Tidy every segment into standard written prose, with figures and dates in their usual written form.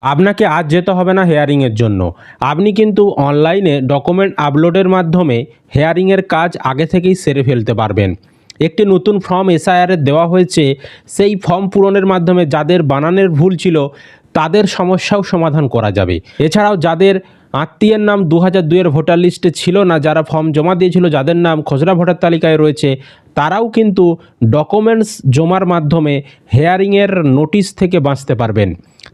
আপনাকে আজ যেতে হবে না হেয়ারিংয়ের জন্য। আপনি কিন্তু অনলাইনে ডকুমেন্ট আপলোডের মাধ্যমে হেয়ারিংয়ের কাজ আগে থেকেই সেরে ফেলতে পারবেন। একটি নতুন ফর্ম এসআইআরের দেওয়া হয়েছে, সেই ফর্ম পূরণের মাধ্যমে যাদের বানানের ভুল ছিল তাদের সমস্যাও সমাধান করা যাবে। এছাড়াও যাদের আত্মীয়ের নাম 2002-এর ভোটার লিস্টে ছিল না, যারা ফর্ম জমা দিয়েছিল, যাদের নাম খসড়া ভোটার তালিকায় রয়েছে, তারাও কিন্তু ডকুমেন্টস জমার মাধ্যমে হেয়ারিংয়ের নোটিশ থেকে বাঁচতে পারবেন।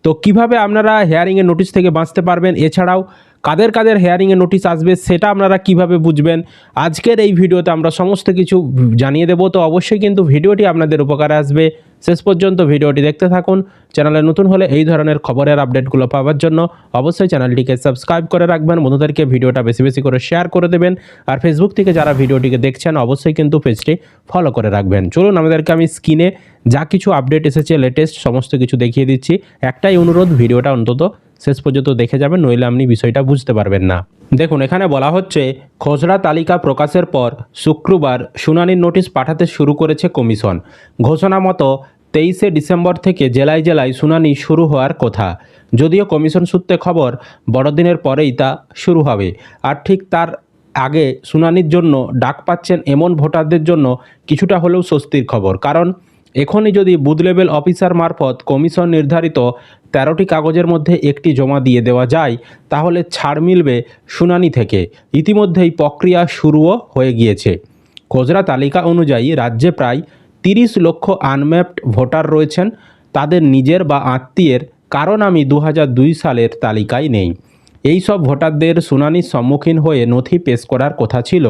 তো কিভাবে আপনারা হেয়ারিংয়ের নোটিশ থেকে বাঁচতে পারবেন, এছাড়াও কাদের কাদের হেয়ারিংয়ের নোটিশ আসবে সেটা আপনারা কিভাবে বুঝবেন, আজকের এই ভিডিওতে আমরা সমস্ত কিছু জানিয়ে দেবো। তো অবশ্যই কিন্তু ভিডিওটি আপনাদের উপকারে আসবে, শেষ পর্যন্ত ভিডিওটি দেখতে থাকুন। চ্যানেলে নতুন হলে এই ধরনের খবরের আপডেটগুলো পাওয়ার জন্য অবশ্যই চ্যানেলটিকে সাবস্ক্রাইব করে রাখবেন, বন্ধুদেরকে ভিডিওটা বেশি বেশি করে শেয়ার করে দেবেন, আর ফেসবুক থেকে যারা ভিডিওটিকে দেখছেন অবশ্যই কিন্তু পেজটি ফলো করে রাখবেন। চলুন আমাদেরকে আমি স্ক্রিনে যা কিছু আপডেট এসেছে লেটেস্ট সমস্ত কিছু দেখিয়ে দিচ্ছি। একটাই অনুরোধ, ভিডিওটা অন্তত শেষ পর্যন্ত দেখে যাবেন, নইলে আপনি বিষয়টা বুঝতে পারবেন না। দেখুন, এখানে বলা হচ্ছে খসড়া তালিকা প্রকাশের পর শুক্রবার শুনানির নোটিশ পাঠাতে শুরু করেছে কমিশন। ঘোষণা মতো 23শে ডিসেম্বর থেকে জেলায় জেলায় শুনানি শুরু হওয়ার কথা। যদিও কমিশন সূত্রে খবর বড়দিনের পরেই তা শুরু হবে, আর ঠিক তার আগে শুনানির জন্য ডাক পাচ্ছেন এমন ভোটারদের জন্য কিছুটা হলেও স্বস্তির খবর। কারণ এখনই যদি বুথ লেভেল অফিসার মারফত কমিশন নির্ধারিত 13টি কাগজের মধ্যে একটি জমা দিয়ে দেওয়া যায়, তাহলে ছাড় মিলবে শুনানি থেকে। ইতিমধ্যেই প্রক্রিয়া শুরুও হয়ে গিয়েছে। খসড়া তালিকা অনুযায়ী রাজ্যে প্রায় 30 লক্ষ আনম্যাপড ভোটার রয়েছেন। তাদের নিজের বা আত্মীয়ের কারো নামই 2002 সালের তালিকায় নেই। এই সব ভোটারদের শুনানির সম্মুখীন হয়ে নথি পেশ করার কথা ছিল,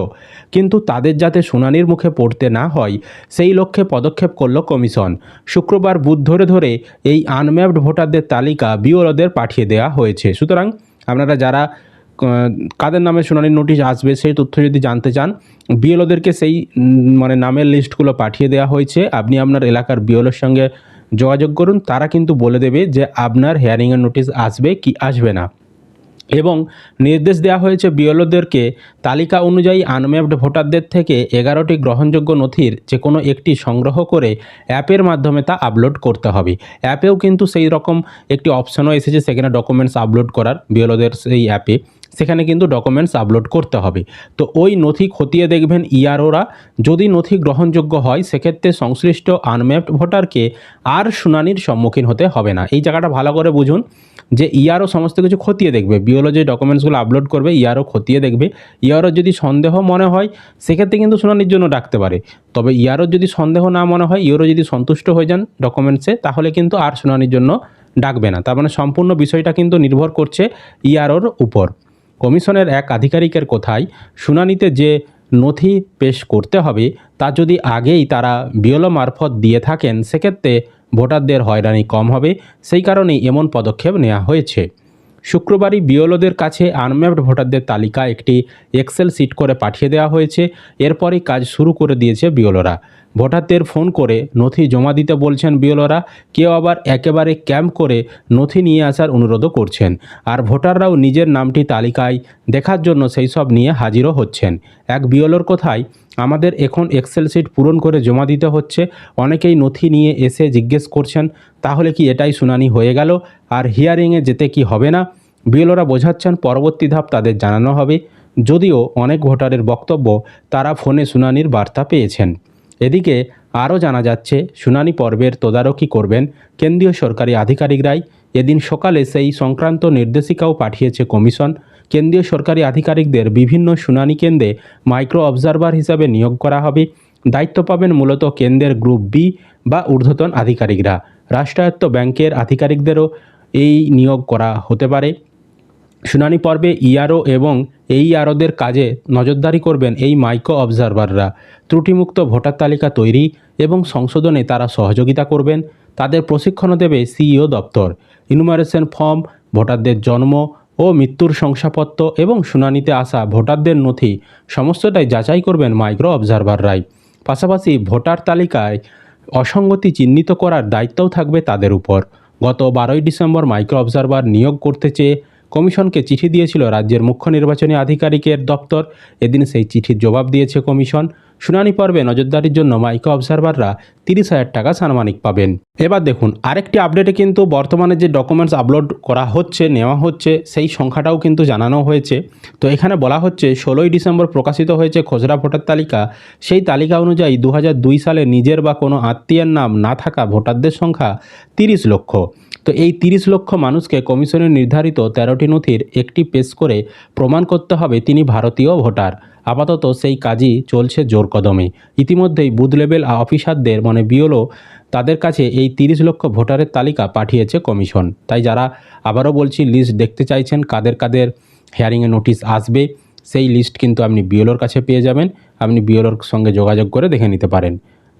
কিন্তু তাদের যাতে শুনানির মুখে পড়তে না হয় সেই লক্ষ্যে পদক্ষেপ করল কমিশন। শুক্রবার বুথ ধরে ধরে এই আনম্যাপড ভোটারদের তালিকা বিওলদের পাঠিয়ে দেওয়া হয়েছে। সুতরাং আপনারা যারা কাদের নামে শুনানির নোটিশ আসবে সেই তথ্য যদি জানতে চান, বিএলওদেরকে সেই নামের লিস্টগুলো পাঠিয়ে দেওয়া হয়েছে। আপনি আপনার এলাকার বিএলওর সঙ্গে যোগাযোগ করুন, তারা কিন্তু বলে দেবে যে আপনার হেয়ারিংয়ের নোটিশ আসবে কি আসবে না। এবং নির্দেশ দেওয়া হয়েছে বিএলওদেরকে তালিকা অনুযায়ী আনম্যাপড ভোটারদের থেকে 11টি গ্রহণযোগ্য নথির যে কোনো একটি সংগ্রহ করে অ্যাপের মাধ্যমে তা আপলোড করতে হবে। অ্যাপেও কিন্তু সেই রকম একটি অপশানও এসেছে, সেখানে ডকুমেন্টস আপলোড করার, বিএলওদের সেই অ্যাপে সেখানে কিন্তু ডকুমেন্টস আপলোড করতে হবে। তো ওই নথি খতিয়ে দেখবেন ইআরওরা। যদি নথি গ্রহণযোগ্য হয় সেক্ষেত্রে সংশ্লিষ্ট আনম্যাপড ভোটারকে আর শুনানির সম্মুখীন হতে হবে না। এই জায়গাটা ভালো করে বুঝুন যে ইআরও সমস্ত কিছু খতিয়ে দেখবে, বিওলো যে ডকুমেন্টসগুলো আপলোড করবে ইআরও খতিয়ে দেখবে। ইআরও যদি সন্দেহ মনে হয় সেক্ষেত্রে কিন্তু শুনানির জন্য ডাকতে পারে। তবে ইআরও যদি সন্দেহ না মনে হয়, ইআরও যদি সন্তুষ্ট হয়ে যান ডকুমেন্টসে, তাহলে কিন্তু আর শুনানির জন্য ডাকবে না। তার মানে সম্পূর্ণ বিষয়টা কিন্তু নির্ভর করছে ইআরওর উপর। কমিশনের এক আধিকারিকের কথায়, শুনানিতে যে নথি পেশ করতে হবে তা যদি আগেই তারা বিওলো মারফত দিয়ে থাকেন সেক্ষেত্রে ভোটারদের হয়রানি কম হবে। সেই কারণেই এমন পদক্ষেপ নেওয়া হয়েছে। শুক্রবারই বিওলোদের কাছে আনম্যাপড ভোটারদের তালিকা একটি এক্সেল শিট করে পাঠিয়ে দেওয়া হয়েছে। এরপরই কাজ শুরু করে দিয়েছে বিওলোরা। ভোটারদের ফোন করে নথি জমা দিতে বলছেন বিওলোরা। কেউ আবার একেবারে ক্যাম্প করে নথি নিয়ে আসার অনুরোধও করছেন। আর ভোটাররাও নিজের নামটি তালিকায় দেখার জন্য সেই সব নিয়ে হাজিরও হচ্ছেন। এক বিওলোর কথায়, আমাদের এখন এক্সেল শিট পূরণ করে জমা দিতে হচ্ছে। অনেকেই নথি নিয়ে এসে জিজ্ঞেস করছেন তাহলে কি এটাই শুনানি হয়ে গেল, আর হিয়ারিংয়ে যেতে কি হবে না? বিএলওরা বোঝাচ্ছেন পরবর্তী ধাপ তাদের জানানো হবে। যদিও অনেক ভোটারের বক্তব্য তারা ফোনে শুনানির বার্তা পেয়েছেন। এদিকে আরও জানা যাচ্ছে শুনানি পর্বের তদারকি করবেন কেন্দ্রীয় সরকারি আধিকারিকরাই। এদিন সকালে সেই সংক্রান্ত নির্দেশিকাও পাঠিয়েছে কমিশন। কেন্দ্রীয় সরকারি আধিকারিকদের বিভিন্ন শুনানি কেন্দ্রে মাইক্রো অবজারভার হিসাবে নিয়োগ করা হবে। দায়িত্ব পাবেন মূলত কেন্দ্রের গ্রুপ বি বা ঊর্ধ্বতন আধিকারিকরা। রাষ্ট্রায়ত্ত ব্যাংকের আধিকারিকদেরও এই নিয়োগ করা হতে পারে। শুনানি পর্বে ইআরও এবং এইআরওদের কাজে নজরদারি করবেন এই মাইক্রো অবজারভাররা। ত্রুটিমুক্ত ভোটার তালিকা তৈরি এবং সংশোধনে তারা সহযোগিতা করবেন। তাদের প্রশিক্ষণও দেবে সিইও দপ্তর। ইনুমারেশন ফর্ম, ভোটারদের জন্ম ও মৃত্যুর শংসাপত্র এবং শুনানিতে আসা ভোটারদের নথি সমস্তটাই যাচাই করবেন মাইক্রো অবজারভাররাই। পাশাপাশি ভোটার তালিকায় অসঙ্গতি চিহ্নিত করার দায়িত্বও থাকবে তাদের উপর। গত 12ই ডিসেম্বর মাইক্রো অবজারভার নিয়োগ করতে চেয়ে কমিশনকে চিঠি দিয়েছিল রাজ্যের মুখ্য নির্বাচনী আধিকারিকের দপ্তর। এদিন সেই চিঠির জবাব দিয়েছে কমিশন। শুনানি পর্বে নজরদারির জন্য মাইক্রো অবজারভাররা 30,000 টাকা সাম্মানিক পাবেন। এবার দেখুন আরেকটি আপডেটে কিন্তু বর্তমানে যে ডকুমেন্টস আপলোড করা হচ্ছে, নেওয়া হচ্ছে, সেই সংখ্যাটাও কিন্তু জানানো হয়েছে। তো এখানে বলা হচ্ছে 16ই ডিসেম্বর প্রকাশিত হয়েছে খসড়া ভোটার তালিকা। সেই তালিকা অনুযায়ী 2002 সালে নিজের বা কোনো আত্মীয়ের নাম না থাকা ভোটারদের সংখ্যা 30 লক্ষ। তো এই 30 লক্ষ মানুষকে কমিশনের নির্ধারিত 13টি নথির একটি পেশ করে প্রমাণ করতে হবে তিনি ভারতীয় ভোটার। আপাতত সেই কাজই চলছে জোর কদমে। ইতিমধ্যেই বুথ লেভেল অফিসারদের মানে বিএলও তাদের কাছে এই 30 লক্ষ ভোটারের তালিকা পাঠিয়েছে কমিশন। তাই যারা আবারও বলছি লিস্ট দেখতে চাইছেন কাদের কাদের হিয়ারিংয়ে নোটিশ আসবে, সেই লিস্ট কিন্তু আপনি বিএলওর কাছে পেয়ে যাবেন। আপনি বিএলওর সঙ্গে যোগাযোগ করে দেখে নিতে পারেন।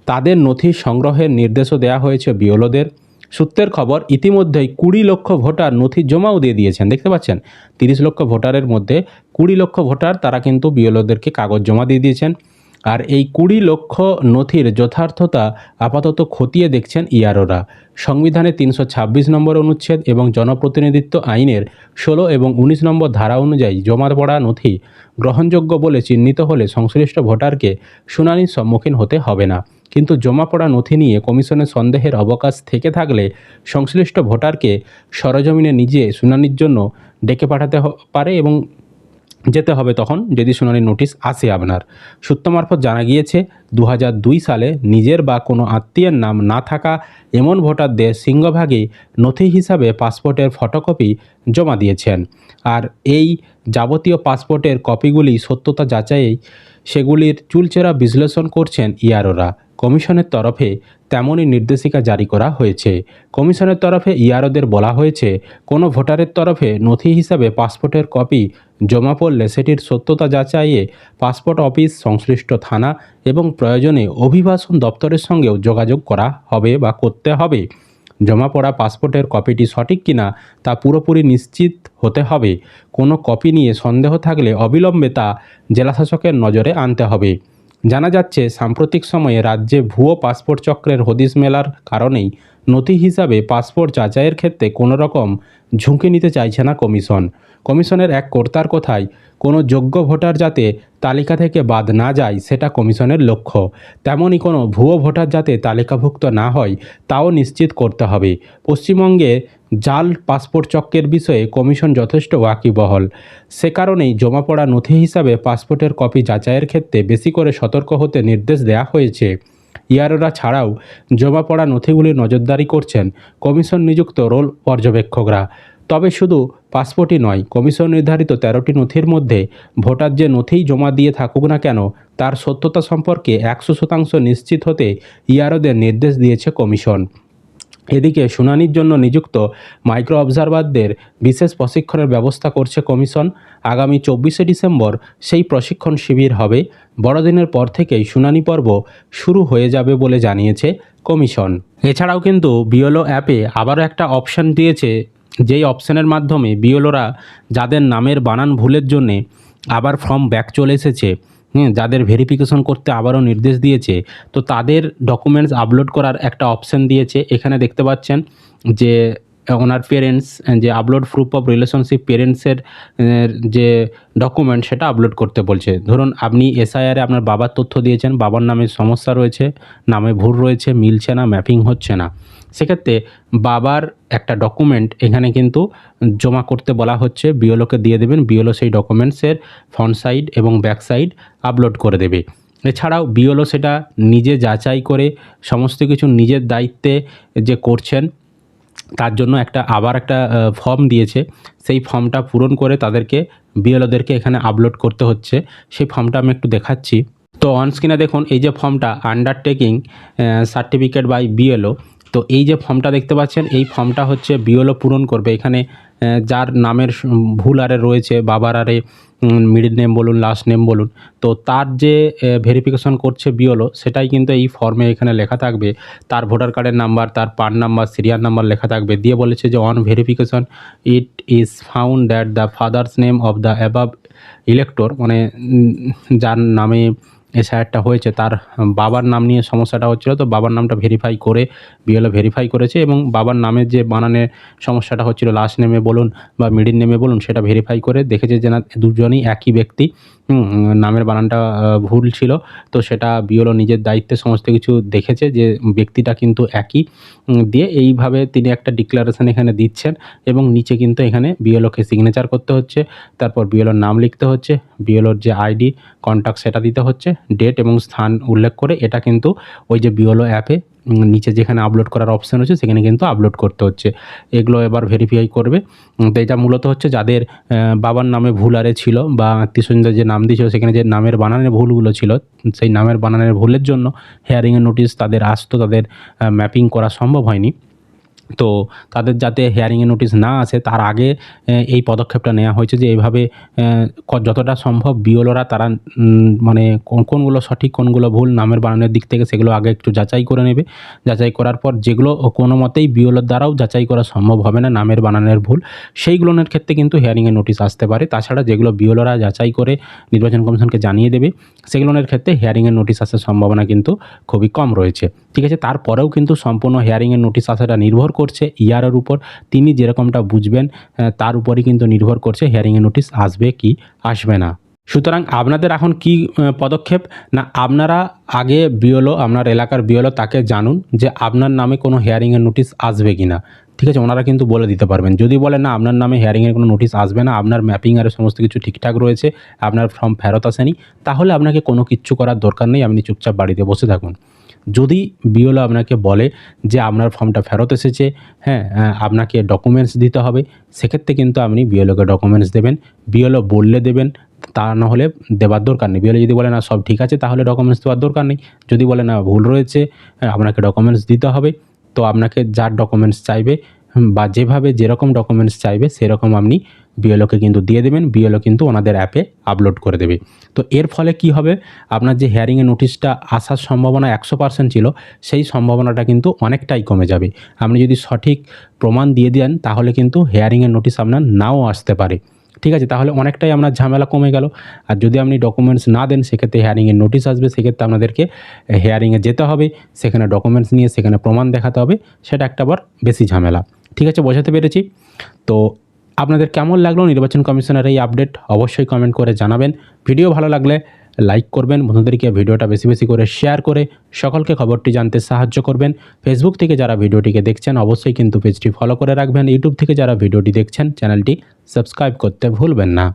তাদের নথি সংগ্রহের নির্দেশও দেওয়া হয়েছে বিএলওদের। সূত্রের খবর ইতিমধ্যেই 20 লক্ষ ভোটার নথি জমাও দিয়ে দিয়েছেন। দেখতে পাচ্ছেন 30 লক্ষ ভোটারের মধ্যে 20 লক্ষ ভোটার তারা কিন্তু বিএলওদেরকে কাগজ জমা দিয়ে দিয়েছেন। আর এই 20 লক্ষ নথির যথার্থতা আপাতত খতিয়ে দেখছেন ইআরওরা। সংবিধানের 326 নম্বর অনুচ্ছেদ এবং জনপ্রতিনিধিত্ব আইনের 16 এবং 19 নম্বর ধারা অনুযায়ী জমা পড়া নথি গ্রহণযোগ্য বলে চিহ্নিত হলে সংশ্লিষ্ট ভোটারকে শুনানির সম্মুখীন হতে হবে না। কিন্তু জমা পড়া নথি নিয়ে কমিশনের সন্দেহের অবকাশ থেকে থাকলে সংশ্লিষ্ট ভোটারকে সরেজমিনে নিজে শুনানির জন্য ডেকে পাঠাতে পারে এবং যেতে হবে তখন যদি শুনানির নোটিশ আসে আপনার। সূত্র মারফত জানা গিয়েছে 2002 সালে নিজের বা কোনো আত্মীয়ের নাম না থাকা এমন ভোটারদের সিংহভাগই নথি হিসাবে পাসপোর্টের ফটোকপি জমা দিয়েছেন। আর এই যাবতীয় পাসপোর্টের কপিগুলি সত্যতা যাচাই সেগুলির চুলচেরা বিশ্লেষণ করছেন ইআরওরা। কমিশনের তরফে তেমনই নির্দেশিকা জারি করা হয়েছে। কমিশনের তরফে ইআরওদের বলা হয়েছে কোনো ভোটারের তরফে নথি হিসাবে পাসপোর্টের কপি জমা পড়লে সেটির সত্যতা যাচাইয়ে পাসপোর্ট অফিস, সংশ্লিষ্ট থানা এবং প্রয়োজনে অভিবাসন দপ্তরের সঙ্গেও যোগাযোগ করা হবে বা করতে হবে। জমা পড়া পাসপোর্টের কপিটি সঠিক কিনা তা পুরোপুরি নিশ্চিত হতে হবে। কোনো কপি নিয়ে সন্দেহ থাকলে অবিলম্বে তা জেলাশাসকের নজরে আনতে হবে। জানা যাচ্ছে সাম্প্রতিক সময়ে রাজ্যে ভুয়ো পাসপোর্ট চক্রের হদিশ মেলার কারণেই নথি হিসাবে পাসপোর্ট যাচাইয়ের ক্ষেত্রে কোনো রকম ঝুঁকি নিতে চাইছে না কমিশন। কমিশনের এক কর্তার কথায় কোনো যোগ্য ভোটার যাতে তালিকা থেকে বাদ না যায় সেটা কমিশনের লক্ষ্য। তেমনই কোনো ভুয়ো ভোটার যাতে তালিকাভুক্ত না হয় তাও নিশ্চিত করতে হবে। পশ্চিমবঙ্গে জাল পাসপোর্ট চক্রের বিষয়ে কমিশন যথেষ্ট ওয়াকিবহল। সে কারণেই জমা পড়া নথি হিসাবে পাসপোর্টের কপি যাচাইয়ের ক্ষেত্রে বেশি করে সতর্ক হতে নির্দেশ দেওয়া হয়েছে। ইআরওরা ছাড়াও জমা পড়া নথিগুলি নজরদারি করছেন কমিশন নিযুক্ত রোল পর্যবেক্ষকরা। তবে শুধু পাসপোর্টই নয়, কমিশন নির্ধারিত 13টি নথির মধ্যে ভোটার যে নথিই জমা দিয়ে থাকুক না কেন তার সত্যতা সম্পর্কে 100% নিশ্চিত হতে ইআরওদের নির্দেশ দিয়েছে কমিশন। এদিকে শুনানির জন্য নিযুক্ত মাইক্রো অবজারভারদের বিশেষ প্রশিক্ষণের ব্যবস্থা করছে কমিশন। আগামী 24শে ডিসেম্বর সেই প্রশিক্ষণ শিবির হবে। বড়দিনের পর থেকেই শুনানি পর্ব শুরু হয়ে যাবে বলে জানিয়েছে কমিশন। এছাড়াও কিন্তু বিএলও অ্যাপে আবারও একটা অপশান দিয়েছে, যেই অপশানের মাধ্যমে বিএলওরা যাদের নামের বানান ভুলের জন্যে আবার ফর্ম ব্যাক চলে এসেছে, যাদের ভেরিফিকেশন করতে আবারও নির্দেশ দিয়েছে, তো তাদের ডকুমেন্টস আপলোড করার একটা অপশান দিয়েছে। এখানে দেখতে পাচ্ছেন যে ওনার পেরেন্টস, যে আপলোড প্রুফ অফ রিলেশনশিপ পেরেন্টসের যে ডকুমেন্ট সেটা আপলোড করতে বলছে। ধরুন আপনি এসআইআরে আপনার বাবার তথ্য দিয়েছেন, বাবার নামে সমস্যা রয়েছে, নামে ভুল রয়েছে, মিলছে না, ম্যাপিং হচ্ছে না, সেক্ষেত্রে বাবার একটা ডকুমেন্ট এখানে কিন্তু জমা করতে বলা হচ্ছে। বিএলওকে দিয়ে দেবেন, বিএলও সেই ডকুমেন্টসের ফ্রন্ট সাইড এবং ব্যাক সাইড আপলোড করে দেবে। এছাড়াও বিএলও সেটা নিজে যাচাই করে সমস্ত কিছু নিজের দায়িত্বে যে করছেন তার জন্য আবার একটা ফর্ম দিয়েছে। সেই ফর্মটা পূরণ করে তাদেরকে বিএলওদেরকে এখানে আপলোড করতে হচ্ছে। সেই ফর্মটা আমি একটু দেখাচ্ছি। তো অনস্ক্রিনে দেখুন এই যে ফর্মটা, আন্ডারটেকিং সার্টিফিকেট বাই বিএলও। তো এই যে ফর্মটা দেখতে পাচ্ছেন, এই ফর্মটা হচ্ছে বিএলও পূরণ করবে। এখানে যার নামের ভুল আরে রয়েছে, বাবার আরে মিডল নেম বলুন, লাস্ট নেম বলুন, তো তার যে ভেরিফিকেশন করছে বিএলও সেটাই কিন্তু এই ফর্মে এখানে লেখা থাকবে। তার ভোটার কার্ডের নাম্বার, তার পান নাম্বার, সিরিয়াল নাম্বার লেখা থাকবে। দিয়ে বলেছে যে on verification it is found that the father's name of the above elector, মানে যার নামে এসআইআরটা হয়েছে তার বাবার নাম নিয়ে সমস্যাটা হচ্ছিলো, তো বাবার নামটা ভেরিফাই করে বিএলও ভেরিফাই করেছে এবং বাবার নামের যে বানানের সমস্যাটা হচ্ছিলো, লাস্ট নেমে বলুন বা মিডল নেমে বলুন, সেটা ভেরিফাই করে দেখেছে যে না দুজনই একই ব্যক্তি, নামের বানানটা ভুল ছিল। তো সেটা বিএলও নিজের দায়িত্বে সমস্ত কিছু দেখেছে যে ব্যক্তিটা কিন্তু একই, দিয়ে এইভাবে তিনি একটা ডিক্লারেশন এখানে দিচ্ছেন এবং নিচে কিন্তু এখানে বিএলওকে সিগনেচার করতে হচ্ছে, তারপর বিএলওর নাম লিখতে হচ্ছে, বিএলওর যে আইডি কন্ট্যাক্ট সেটা দিতে হচ্ছে, ডেট এবং স্থান উল্লেখ করে এটা কিন্তু ওই যে বিএলও অ্যাপে নিচে যেখানে আপলোড করার অপশান হচ্ছে সেখানে কিন্তু আপলোড করতে হচ্ছে। এগুলো এবার ভেরিফাই করবে। তো এটা মূলত হচ্ছে যাদের বাবার নামে ভুল আরে ছিল বা আত্মীয়স্বজনদের যে নাম দিয়েছিল সেখানে যে নামের বানানের ভুলগুলো ছিল, সেই নামের বানানের ভুলের জন্য হিয়ারিংয়ের নোটিশ তাদের আসতো, তাদের ম্যাপিং করা সম্ভব হয়নি। তো তাদের যাতে হিয়ারিংয়ের নোটিশ না আসে তার আগে এই পদক্ষেপটা নেওয়া হয়েছে যে এইভাবে যতটা সম্ভব বিএলওরা তারা মানে কোনগুলো সঠিক কোনগুলো ভুল নামের বানানের দিক থেকে সেগুলো আগে একটু যাচাই করে নেবে। যাচাই করার পর যেগুলো কোনো মতেই বিএলওর দ্বারাও যাচাই করা সম্ভব হবে না নামের বানানের ভুল, সেইগুলোর ক্ষেত্রে কিন্তু হিয়ারিংয়ের নোটিশ আসতে পারে। তাছাড়া যেগুলো বিএলওরা যাচাই করে নির্বাচন কমিশনকে জানিয়ে দেবে সেগুলোর ক্ষেত্রে হিয়ারিংয়ের নোটিশ আসার সম্ভাবনা কিন্তু খুবই কম রয়েছে। ঠিক আছে, তারপরেও কিন্তু সম্পূর্ণ হিয়ারিংয়ের নোটিশ আসাটা নির্ভর করছে ইয়ারের উপর, তিনি যেরকমটা বুঝবেন তার উপরই কিন্তু নির্ভর করছে হিয়ারিংয়ের নোটিশ আসবে কি আসবে না। সুতরাং আপনাদের এখন কি পদক্ষেপ না, আপনারা আগে বিএলও আপনার এলাকার বিএলও তাকে জানুন যে আপনার নামে কোনো হিয়ারিংয়ের নোটিশ আসবে কি না। ঠিক আছে, ওনারা কিন্তু বলে দিতে পারবেন। যদি বলেন না আপনার নামে হিয়ারিংয়ের কোনো নোটিশ আসবে না, আপনার ম্যাপিং আর সমস্ত কিছু ঠিকঠাক রয়েছে, আপনার ফর্ম ফেরত আসেনি, তাহলে আপনাকে কোনো কিচ্ছু করার দরকার নেই, আপনি চুপচাপ বাড়িতে বসে থাকুন। যদি বিএলও আপনাকে বলে যে আপনার ফর্মটা ফেরত এসেছে, হ্যাঁ আপনাকে ডকুমেন্টস দিতে হবে, সেক্ষেত্রে কিন্তু আপনি বিএলওকে ডকুমেন্টস দেবেন। বিএলও বললে দেবেন, তা না হলে দেওয়ার দরকার নেই। বিএলও যদি বলে না সব ঠিক আছে তাহলে ডকুমেন্টস দেওয়ার দরকার নেই। যদি বলে না ভুল রয়েছে, আপনাকে ডকুমেন্টস দিতে হবে, তো আপনাকে যার ডকুমেন্টস চাইবে বা যেভাবে যেরকম ডকুমেন্টস চাইবে সেরকম আপনি বিএলওকে কিন্তু দিয়ে দেবেন। বিএলও কিন্তু ওনাদের অ্যাপে আপলোড করে দেবে। তো এর ফলে কি হবে, আপনার যে হিয়ারিংয়ের নোটিশটা আসার সম্ভাবনা 100% ছিল, সেই সম্ভাবনাটা কিন্তু অনেকটাই কমে যাবে। আপনি যদি সঠিক প্রমাণ দিয়ে দেন তাহলে কিন্তু হিয়ারিংয়ের নোটিশ আপনার নাও আসতে পারে। ঠিক আছে, তাহলে অনেকটাই আপনার ঝামেলা কমে গেল। আর যদি আপনি ডকুমেন্টস না দেন সেক্ষেত্রে হিয়ারিংয়ের নোটিশ আসবে, সেক্ষেত্রে আপনাদেরকে হিয়ারিংয়ে যেতে হবে, সেখানে ডকুমেন্টস নিয়ে সেখানে প্রমাণ দেখাতে হবে, সেটা একটা আবার বেশি ঝামেলা। ঠিক আছে, বোঝাতে পেরেছি? তো আপনাদের কেমন লাগলো নির্বাচন কমিশনের এই আপডেট অবশ্যই কমেন্ট করে জানাবেন। ভিডিও ভালো লাগলে লাইক করবেন, বন্ধুদেরকে ভিডিওটা বেশি বেশি করে শেয়ার করে সকলকে খবরটি জানতে সাহায্য করবেন। ফেসবুক থেকে যারা ভিডিওটিকে দেখছেন অবশ্যই কিন্তু পেজটি ফলো করে রাখবেন। ইউটিউব থেকে যারা ভিডিওটি দেখছেন চ্যানেলটি সাবস্ক্রাইব করতে ভুলবেন না।